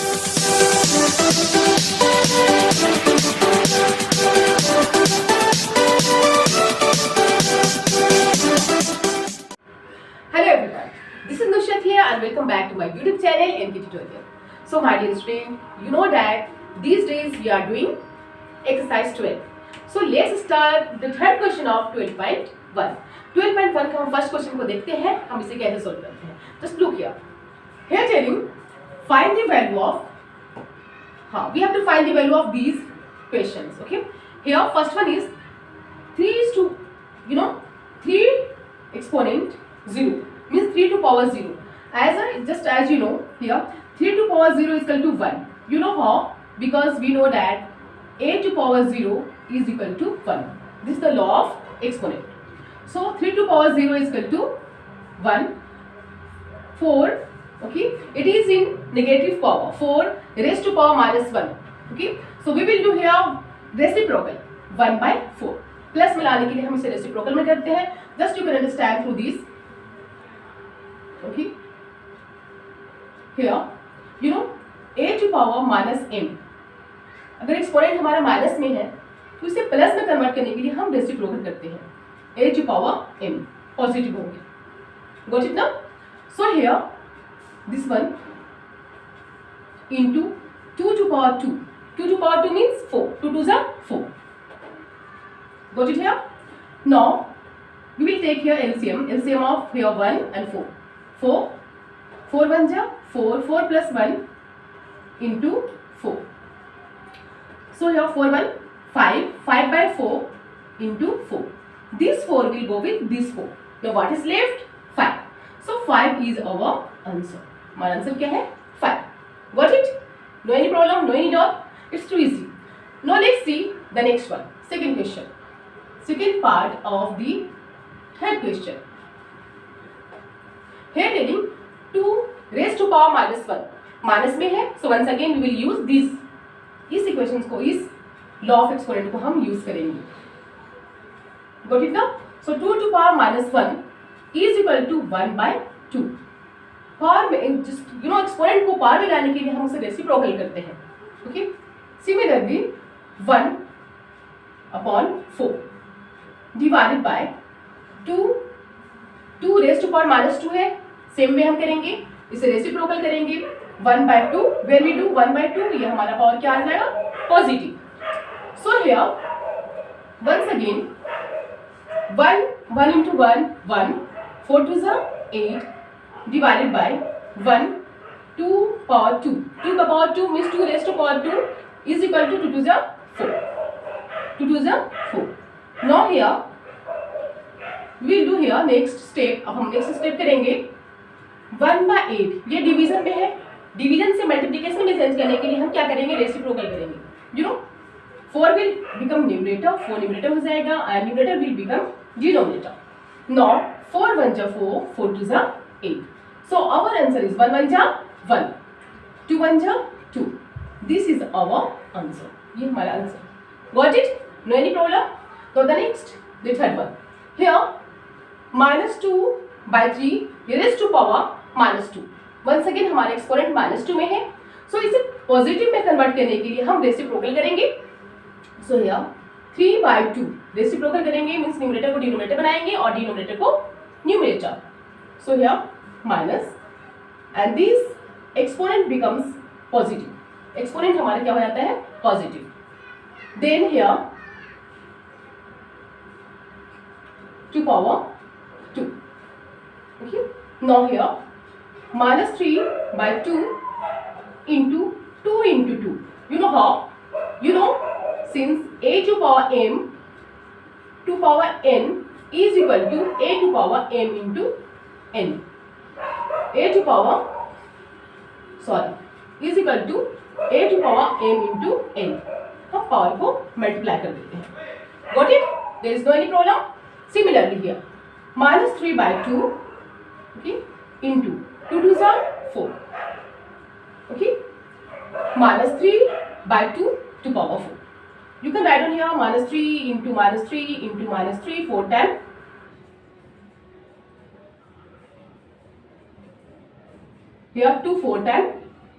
Hello everyone, this is Nushat here and welcome back to my YouTube channel NK Tutorial. So my dear student, you know that these days we are doing exercise 12. So let's start the third question of 12.1. 12.1 का हम first question को देखते हैं, हम इसे कैसे solve करते हैं. Just look here. Here telling find the value of, we have to find the value of these questions. Okay. Here first one is 3 is to 3 exponent 0 means 3 to power 0. As you know, here 3 to power 0 is equal to 1. You know how? Because we know that a to power 0 is equal to 1. This is the law of exponent. So 3 to power 0 is equal to 1. 4, okay, it is in negative power. 4 raised to power minus 1. Okay, so we will do here reciprocal 1 by 4. Plus मिलाने के लिए हम इसे reciprocal में करते हैं. Just you can understand through this. Okay, here a to power minus m. अगर exponent हमारा माइनस में है तो इसे प्लस में कन्वर्ट करने के लिए हम रेसिप्रोकल करते हैं. a to power m positive होंगे. गॉट इट ना? So here this one into 2 to power 2. 2 to power 2 means 4. 2 2s are 4. Got it here? Now we will take here LCM. LCM of here 1 and 4. 4 1 ja 4. 4 plus 1 into 4. So here 4 1 5. 5 by 4 into 4. This 4 will go with this 4. Now what is left? 5. So 5 is our answer. My answer क्या है? 5. Got it? No any problem? No any doubt? It's too easy. Now let's see the next one. Second question. Second part of the third question. Here telling 2 raised to power minus 1. Minus में है, so once again we will use this. इस equations को, इस law of exponent को हम use करेंगे. Got it now? So 2 to power minus 1 is equal to 1 by 2. Power में exponent को पावर में लाने के लिए हम उसे रेसिप्रोकल करते हैं. Okay, similarly 1 upon 4 divided by 2 raise to power minus 2 है. सेम वे हम करेंगे, इसे रेसिप्रोकल करेंगे. 1 by 2 where we do 1 by 2, ये हमारा पावर क्या आ जाएगा? Positive. So here once again 1 into 1 1. 4 2s are 8 divided by 1 2 power 2. 2 का power 2 means 2 raised to power 2 is equal to 2 2s are 4. 2 2s are 4. Now here we will do here next step. अब हम next step करेंगे 1 by 8. ये division में है. Division से multiplication में change करने के लिए हम क्या करेंगे? रेसिप्रोकल करेंगे. 4 will become न्यूमरेटर, 4 न्यूमरेटर हो जाएगा and numerator will become denominator. Now 4 1 जा 4, 4 2 जा 8. So our answer is 1 1 जा 1, 2 1 जा 2. This is our answer. ये हमारा answer. Got it? No any problem? So the next, the third one. Here minus 2 by 3 raised to power minus 2. Once again हमारा exponent minus 2 में है, so इसे positive में convert करने के लिए हम रेसिप्रोकल करेंगे. So here 3 by 2 रेसिप्रोकल करेंगे मीन्स न्यूमरेटर को डिनोमिनेटर बनाएंगे और डिनोमिनेटर को numerator. So here minus and this exponent becomes positive. Exponent हमारा क्या हो जाता है? Positive. Then here 2 power 2. Okay. Now here minus 3 by 2 into 2 into 2. You know how? Since a to power m to power n is equal to a to power m into n. a to power is equal to a to power m into n. हम power को multiply कर देते हैं. Got it? There is no any problem. Similarly here minus 3 by 2, okay, into 2 2s are 4. Okay, minus 3 by 2 to power 4. You can write on here minus 3 into minus 3 into minus 3 4 times. Here 2 4 times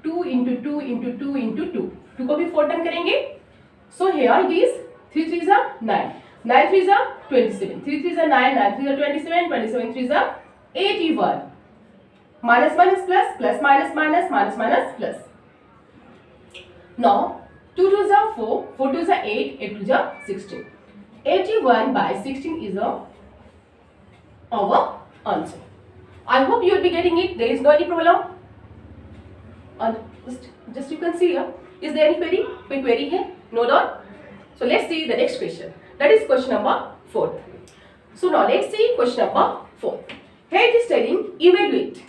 2 into 2 into 2 into 2. 2 को भी 4 time करेंगे. So here it is 3 3s are 9. 9 3s are 27. 3 3s are 9. 9 3s are 27. 27 3s are 81. Minus minus plus, plus minus minus, minus minus plus. Now 2 2s are 4. 4 2s are 8. 8 2s are 16. 81 by 16 is our answer. I hope you will be getting it. There is no any problem. Just you can see here. Is there any query? कोई query है? No doubt. So let's see the next question. That is question number 4. So now let's see question number 4. Here it is telling evaluate.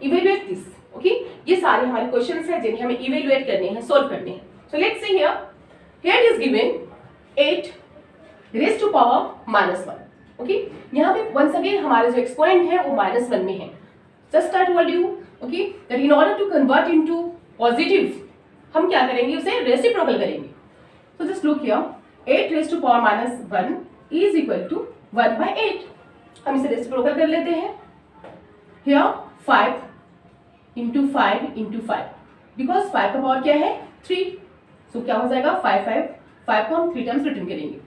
Evaluate this. Okay? ये सारे हमारे questions हैं जिन्हें हमें evaluate करने हैं, solve करने हैं. So let's see here. Here it is given 8 raised to power minus 1. Okay? यहाँ पे once again हमारे जो exponent है वो -1 में है. Just I told you, okay, that in order to convert into positive, हम क्या करेंगे, उसे reciprocal करेंगे. So just look here, 8 raised to power minus 1 is equal to 1 by 8. हम इसे reciprocal कर लेते हैं. Here 5 into 5 into 5, because 5 का पावर क्या है 3. So क्या हो जाएगा 5 को हम 3 times रिटर्न करेंगे.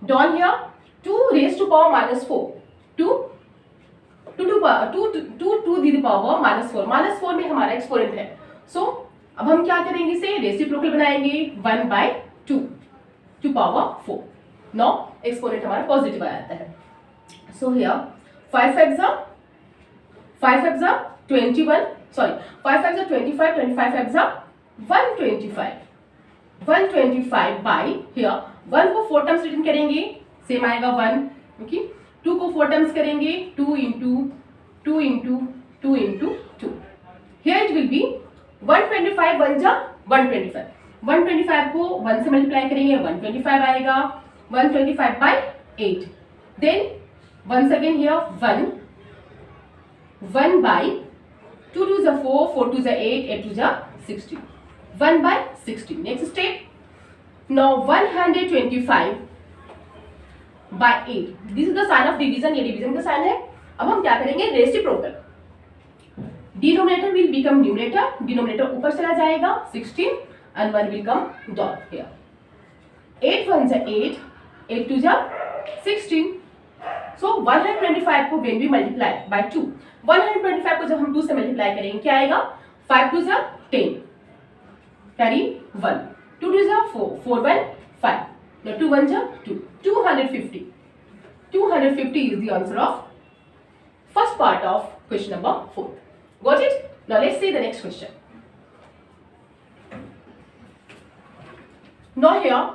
Down here 2 raised to power minus 4, 2 to the power minus 4. minus 4 में हमारा एक्सपोनेंट है. So अब हम क्या करेंगे, इसे रेसिप्रोकल बनाएंगे 1 by 2 to power 4. Now exponent हमारा पॉजिटिव आ जाता है. So here 5 5s are 21. Sorry, 5 5s are 25. 25 5s are 125. 125 by here 1 को 4 टाइम्स रिटर्न करेंगे, सेम आएगा 1. ओके, 2 को 4 टाइम्स करेंगे, 2 into 2 into 2 into 2. Here it will be 125 1 जा 125. 125 को 1 से मल्टीप्लाई करेंगे, 125 आएगा. 125 by 8. Then once again here 1 by 2 2s are 4, 4 2s are 8, 8 2s are 16. 1 by 16. Next step. Now 125 by 8. This is the sign of division. ये division का sign है. अब हम क्या करेंगे, reciprocal. Denominator will become numerator. Denominator ऊपर चला जाएगा 16 and 1 will come down here. 8 1s are 8, 8 2s are 16. So 125 को when we multiply by 2, 125 को जब हम 2 से मल्टीप्लाई करेंगे क्या आएगा, 5 2s are 10, carry 1, 2 2s are 4, 4 1 5. Now 2 1s are 2, 250. 250 is the answer of first part of question number 4. Got it? Now let's see the next question. Now here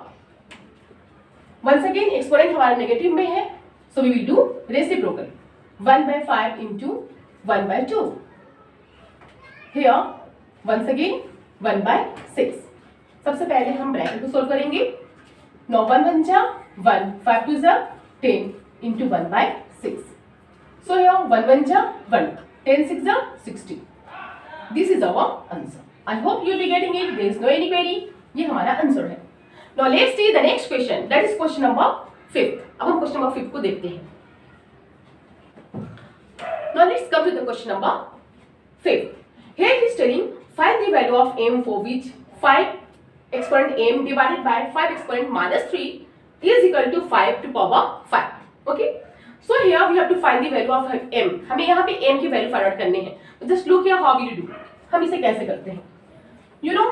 once again exponent हमारा negative में है, so we will do reciprocal. 1 by 5 into 1 by 2. Here once again 1 by 6. सबसे पहले हम bracket को solve करेंगे. Now 1 1 जा 1, 5 2 जा 10 into 1 by 6. So here 1 1 जा 1, 10 6 जा 60. This is our answer. I hope you will be getting it. There is no any query. ये हमारा आंसर है. Now let's see the next question. That is question number 5. अब हम question number 5 को देखते हैं. Now let's come to the question number 5. Here it is telling find the value of m for which 5 exponent m divided by 5 exponent minus 3 is equal to 5 to power 5. Okay. So here we have to find the value of m. हमें यहाँ पे m की value find out करने हैं. Just look here how we do. हम इसे कैसे करते हैं? You know,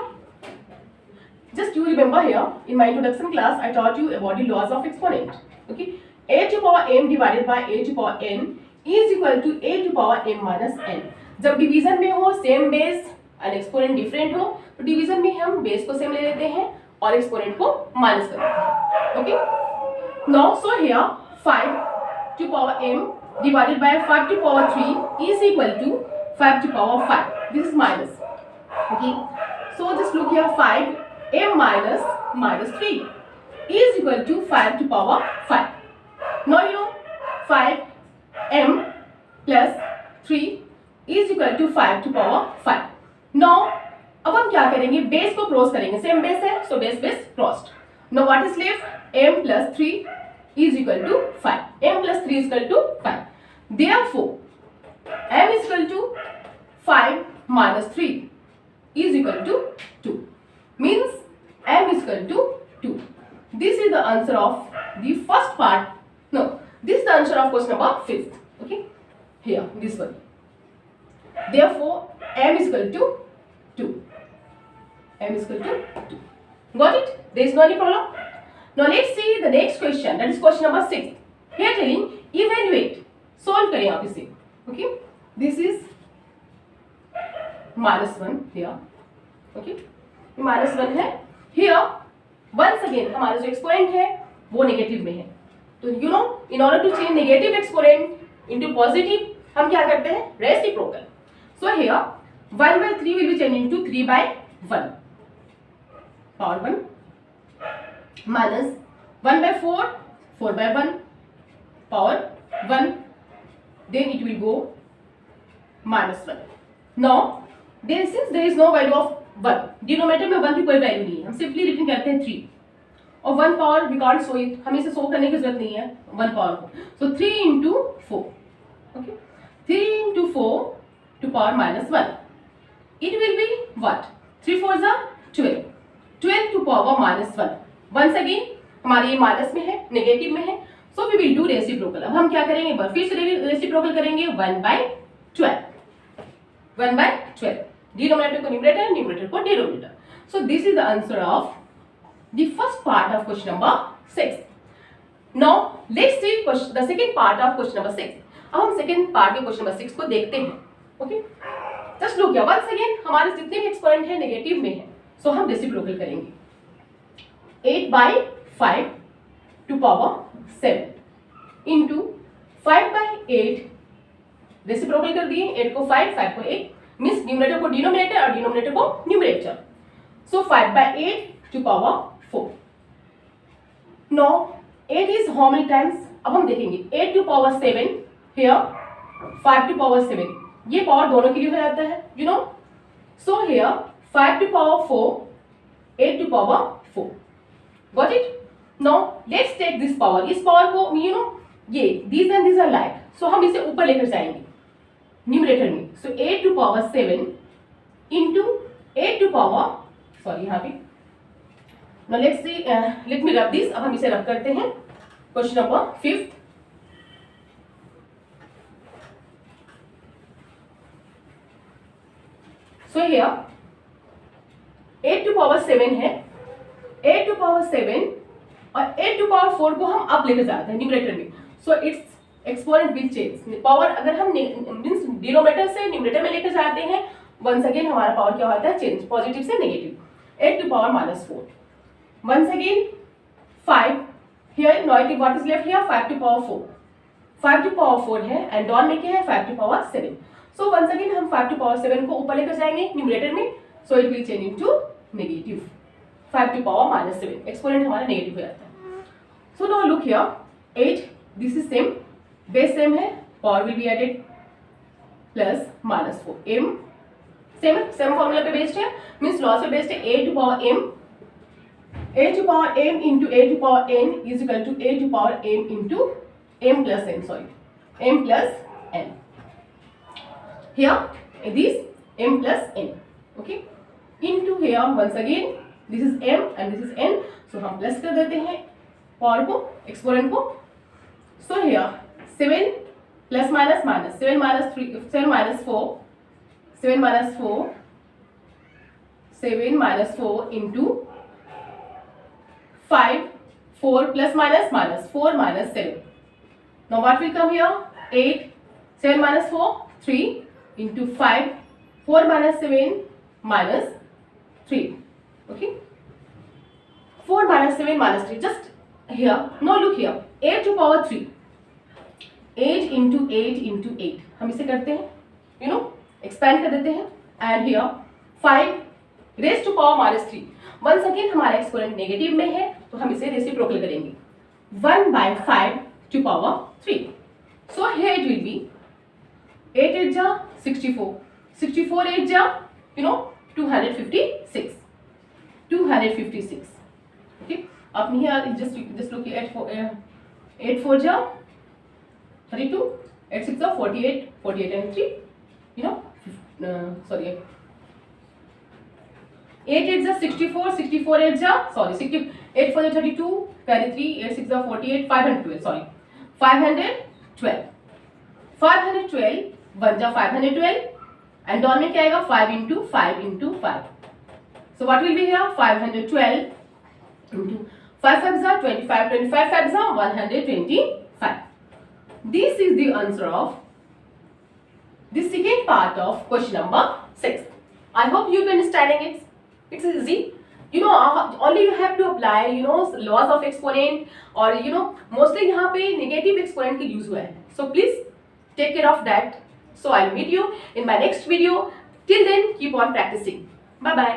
just you remember here in my introduction class I taught you about the laws of exponent. Okay, a to power m divided by a to power n is equal to a to power m minus n. जब division में हो same base and exponent different हो तो division में हम base को same ले लेते हैं और एक्सपोनेंट को माइनस कर देते हैं. Okay, now so here 5 to power m divided by 5 to power 3 is equal to 5 to power 5. This is minus. Okay, so just look here, 5 m minus 3 is equal to 5 to power 5. Now you know 5 m plus 3 is equal to 5 to power 5. Now अब हम क्या करेंगे, base को cross करेंगे. Same base है, so base crossed. Now what is left? m plus 3 is equal to 5. m plus 3 is equal to 5. Therefore m is equal to 5 minus 3 is equal to 2. Means m is equal to 2. This is the answer of the first part. No, this is the answer of question number 5th. Okay, here this one. Therefore m is equal to 2. M is equal to 2. Got it? There is no any problem. Now let's see the next question. That is question number 6. Here telling evaluate. Solve करें आप इसे. Okay. This is -1 here. Okay. -1 है. Here once again हमारा जो exponent है वो negative में है. तो you know in order to change negative exponent into positive हम क्या करते हैं? Reciprocal. So here 1/3 will be change into 3/1 power 1 minus 1/4 4/1 power 1, then it will go -1. Now since there is no value of 1, denominator में 1 की कोई value नहीं है, हम सिंपली रिटर्न करते हैं 3 और 1 power we can't show it, हमें इसे शो करने की जरूरत नहीं है 1 पावर को. सो 3 into 4. Okay, 3 into 4 to power -1. It will be what? 3 4s are 12. 12 to power -1. Once again हमारे ये माइनस में है, नेगेटिव में है. So we will do reciprocal. अब हम क्या करेंगे? एक बार फिर से रेसिप्रोकल करेंगे. 1/12. 1/12. डिनोमिनेटर को न्यूमरेटर, न्यूमरेटर को denominator. So this is the answer of the first part of question number 6. Now let's see the second part of question number 6. अब हम सेकंड पार्ट के क्वेश्चन नंबर 6 को देखते हैं. Okay, just look here. Once again हमारे जितने भी exponent है नेगेटिव में है, सो हम रेसिप्रोकल करेंगे. 8/5 to power 7 into 5/8. रेसिप्रोकल कर दिए. 8 को 5, 5 को 8. मीन्स न्यूमरेटर को डिनोमिनेटर और डिनोमिनेटर को numerator. So 5/8 to power 4. No 8 is how many times? अब हम देखेंगे. 8 to power 7 here, 5 to power 7. ये पावर दोनों के लिए हो जाता है, you know. So here 5 to power 4, 8 to power 4. Got it? Now let's take this power. इस पावर को you know ये these and these are like, so हम इसे ऊपर लेकर जाएंगे न्यूमरेटर में. So 8 to power 7 into 8 to power, sorry यहाँ पे. Now let's see, let me rub this. अब हम इसे रब करते हैं. Question number 5. So here 8 to power 7 है. 8 to power 7 और 8 to power 4 को हम अब लेकर जाते हैं न्यूमरेटर में. So it's exponent will change. Power अगर हम मींस डिनोमिनेटर से न्यूमरेटर में लेकर जाते हैं, वंस अगेन हमारा पावर क्या होता है? चेंज, पॉजिटिव से negative. 8 to power -4. Once again 5 here. Not what is left here? 5 to power 4. 5 to power 4 है एंड डॉन में क्या है? 5 to power 7. So once again हम 5 to power 7 को ऊपर लेकर जाएंगे न्यूमरेटर में. So it will change into negative. 5 to power -7. Exponent हमारा नेगेटिव हो जाता है. So now look here. 8 this is same, base same है, power will be added plus -4. m same formula पे बेस्ड है, मींस लॉस पे based है. 8 to power m, 8 to power m into 8 to power n is equal to 8 to power m into m plus n. Sorry, m plus n. Here this m plus n. Okay, into here once again this is m and this is n. So हम plus कर देते हैं power को, exponent को. So here 7 plus minus minus 7 minus 3, 7 minus 4, 7 minus 4, 7 minus 4 into 5, 4 plus minus minus 4 minus 7. Now what will come here? 8, 7 minus 4, 3 into 5, 4 minus 7 minus 3. Okay, 4 minus 7 minus 3. Just here. Now look here. 8 to power 3. 8 into 8 into 8. हम इसे करते हैं, you know, expand कर देते हैं. And here 5 raised to power -3. Once again हमारा exponent negative में है, तो हम इसे रेसिप्रोकल करेंगे. 1/5 to power 3. So here it will be 8 8 जा 64. 64 8 जा, you know, 256. 256. Okay, up here just look at 8 4 ja 32, 8 6 ja 48, 48 and 3, you know, sorry, 8 8 जा 64, 64 8 जा सॉरी 8 4 जा 32, कैरी 3, 8 6 जा 48, 512 सॉरी 512 512 1 जा 512 एंड डॉन में क्या आएगा 5 into 5 into 5. So what will be here? 512 into 5 5 जा 25, 25 5 जा 125. This is the answer of the second part of question number 6. I hope you are understanding it. It's easy. You know, only you have to apply, you know, laws of exponent or, you know, mostly यहाँ पे negative exponent का use हुआ है. So please take care of that. So I'll meet you in my next video. Till then, keep on practicing. Bye bye.